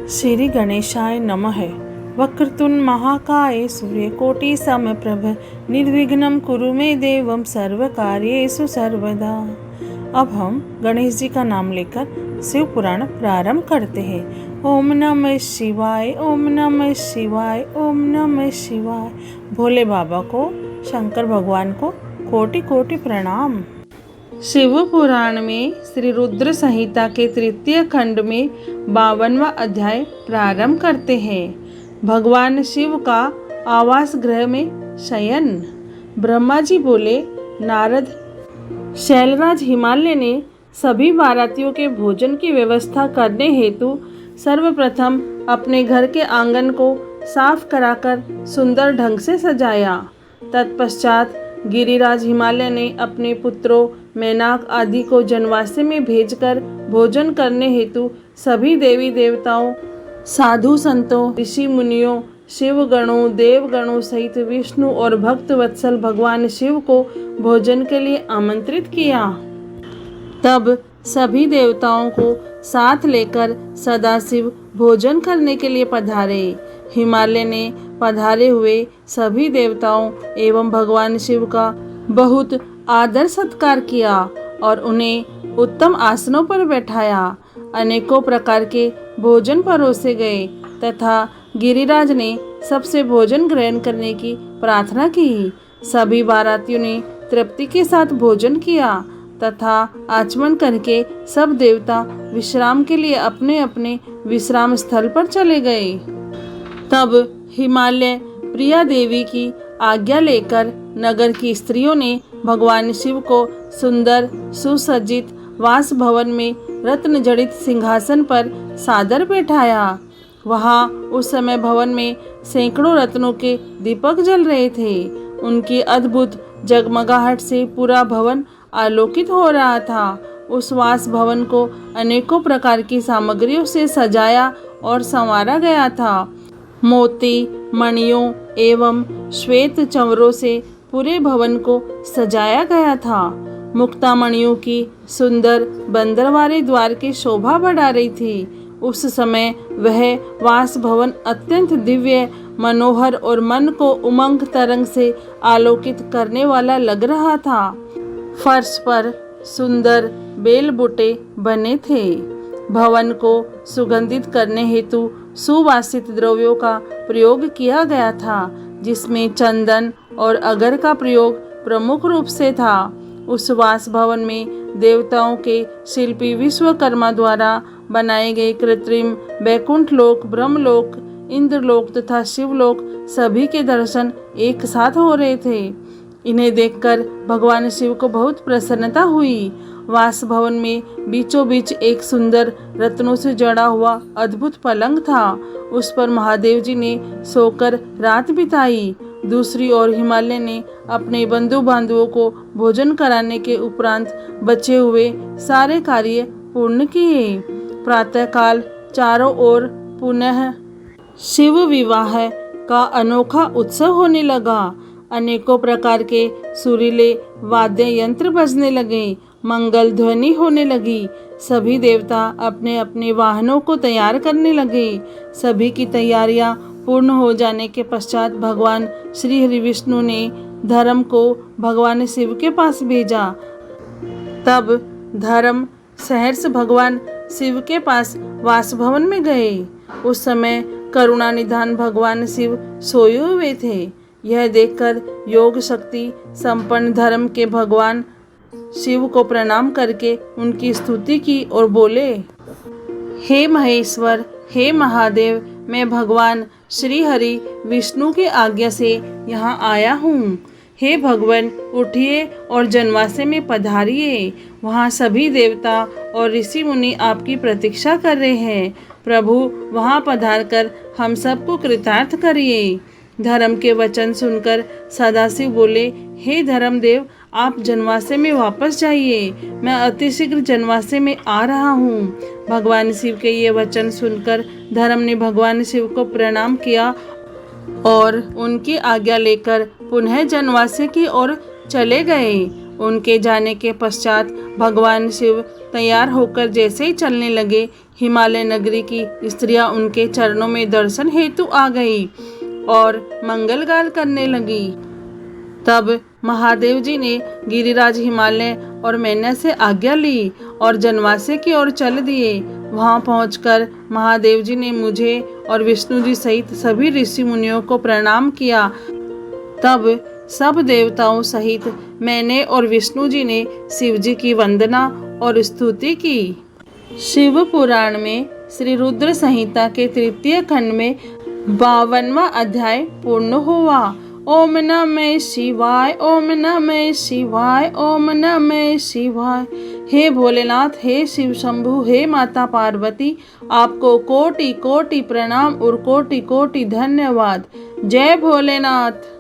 श्री गणेशाय नमः। वक्रतुंड महाकाय सूर्यकोटि समप्रभ निर्विघ्नं कुरु मे देवं सर्वकार्येषु सर्वदा। अब हम गणेश जी का नाम लेकर शिव पुराण प्रारंभ करते हैं। ओम नमः शिवाय, ओम नमः शिवाय, ओम नमः शिवाय। भोले बाबा को, शंकर भगवान को कोटि कोटि प्रणाम। शिव पुराण में श्री रुद्र संहिता के तृतीय खंड में 52वां अध्याय प्रारंभ करते हैं। भगवान शिव का आवास गृह में शयन। ब्रह्मा जी बोले, नारद, शैलराज हिमालय ने सभी बारातियों के भोजन की व्यवस्था करने हेतु सर्वप्रथम अपने घर के आंगन को साफ कराकर सुंदर ढंग से सजाया। तत्पश्चात गिरिराज हिमालय ने अपने पुत्रों मैनाक आदि को जनवासे में भेजकर भोजन करने हेतु सभी देवी देवताओं, साधु संतों, ऋषि मुनियों, शिव गणों, देव गणों सहित विष्णु और भक्त वत्सल भगवान शिव को भोजन के लिए आमंत्रित किया। तब सभी देवताओं को साथ लेकर सदाशिव भोजन करने के लिए पधारे। हिमालय ने पधारे हुए सभी देवताओं एवं भगवान शिव का बहुत आदर सत्कार किया और उन्हें उत्तम आसनों पर बैठाया। अनेकों प्रकार के भोजन परोसे गए तथा गिरिराज ने सबसे भोजन ग्रहण करने की प्रार्थना की। सभी बारातियों ने तृप्ति के साथ भोजन किया तथा आचमन करके सब देवता विश्राम के लिए अपने अपने विश्राम स्थल पर चले गए। तब हिमालय प्रिया देवी की आज्ञा लेकर नगर की स्त्रियों ने भगवान शिव को सुंदर सुसज्जित वास भवन में रत्न जड़ित सिंहासन पर सादर बैठाया। वहाँ उस समय भवन में सैकड़ों रत्नों के दीपक जल रहे थे। उनकी अद्भुत जगमगाहट से पूरा भवन आलोकित हो रहा था। उस वास भवन को अनेकों प्रकार की सामग्रियों से सजाया और संवारा गया था। मोती, मणियों एवं श्वेत चंवरों से पूरे भवन को सजाया गया था। मुक्तामणियों की सुंदर बंदरवारे द्वार की शोभा बढ़ा रही थी। उस समय वह वास भवन अत्यंत दिव्य, मनोहर और मन को उमंग तरंग से आलोकित करने वाला लग रहा था। फर्श पर सुंदर बेल बूटे बने थे। भवन को सुगंधित करने हेतु सुवासित द्रव्यों का प्रयोग किया गया था, जिसमें चंदन और अगर का प्रयोग प्रमुख रूप से था। उस वास भवन में देवताओं के शिल्पी विश्वकर्मा द्वारा बनाए गए कृत्रिम बैकुंठ लोक, ब्रह्मलोक, इंद्रलोक तथा शिवलोक सभी के दर्शन एक साथ हो रहे थे। इन्हें देखकर भगवान शिव को बहुत प्रसन्नता हुई। वास भवन में बीचों बीच एक सुंदर रत्नों से जड़ा हुआ अद्भुत पलंग था। उस पर महादेव जी ने सोकर रात बिताई। दूसरी ओर हिमालय ने अपने बंधु बांधवों को भोजन कराने के उपरांत बचे हुए सारे कार्य पूर्ण किए। प्रातःकाल चारों ओर पुनः शिव विवाह का अनोखा उत्सव होने लगा। अनेकों प्रकार के सुरीले वाद्य यंत्र बजने लगे, मंगल ध्वनि होने लगी। सभी देवता अपने अपने वाहनों को तैयार करने लगे। सभी की तैयारियां पूर्ण हो जाने के पश्चात भगवान श्री हरि विष्णु ने धर्म को भगवान शिव के पास भेजा। तब धर्म सहर्ष भगवान शिव के पास वासभवन में गए। उस समय करुणा निधान भगवान शिव सोए हुए थे। यह देखकर योग शक्ति संपन्न धर्म के भगवान शिव को प्रणाम करके उनकी स्तुति की और बोले, हे महेश्वर, हे महादेव, मैं भगवान श्री हरि विष्णु की आज्ञा से यहाँ आया हूँ। हे भगवान, उठिए और जनवासे में पधारिए। वहाँ सभी देवता और ऋषि मुनि आपकी प्रतीक्षा कर रहे हैं। प्रभु, वहाँ पधारकर हम सबको कृतार्थ करिए। धर्म के वचन सुनकर सदाशिव बोले, हे धर्मदेव, आप जनवासे में वापस जाइए। मैं अतिशीघ्र जनवासे में आ रहा हूँ। भगवान शिव के ये वचन सुनकर धर्म ने भगवान शिव को प्रणाम किया और उनकी आज्ञा लेकर पुनः जनवासे की ओर चले गए। उनके जाने के पश्चात भगवान शिव तैयार होकर जैसे ही चलने लगे, हिमालय नगरी की स्त्रियां उनके चरणों में दर्शन हेतु आ गई और मंगलगान करने लगी। तब महादेव जी ने गिरिराज हिमालय और मैना से आज्ञा ली और जनवासे की ओर चल दिए। वहां पहुंचकर महादेव जी ने मुझे और विष्णु जी सहित सभी ऋषि मुनियों को प्रणाम किया। तब सब देवताओं सहित मैंने और विष्णु जी ने शिव जी की वंदना और स्तुति की। शिव पुराण में श्री रुद्र संहिता के तृतीय खंड में 52वां अध्याय पूर्ण हुआ। ओम नमः शिवाय, ओम नमः शिवाय, ओम नमः शिवाय। हे भोलेनाथ, हे शिव शंभु, हे माता पार्वती, आपको कोटि कोटि प्रणाम और कोटि कोटि धन्यवाद। जय भोलेनाथ।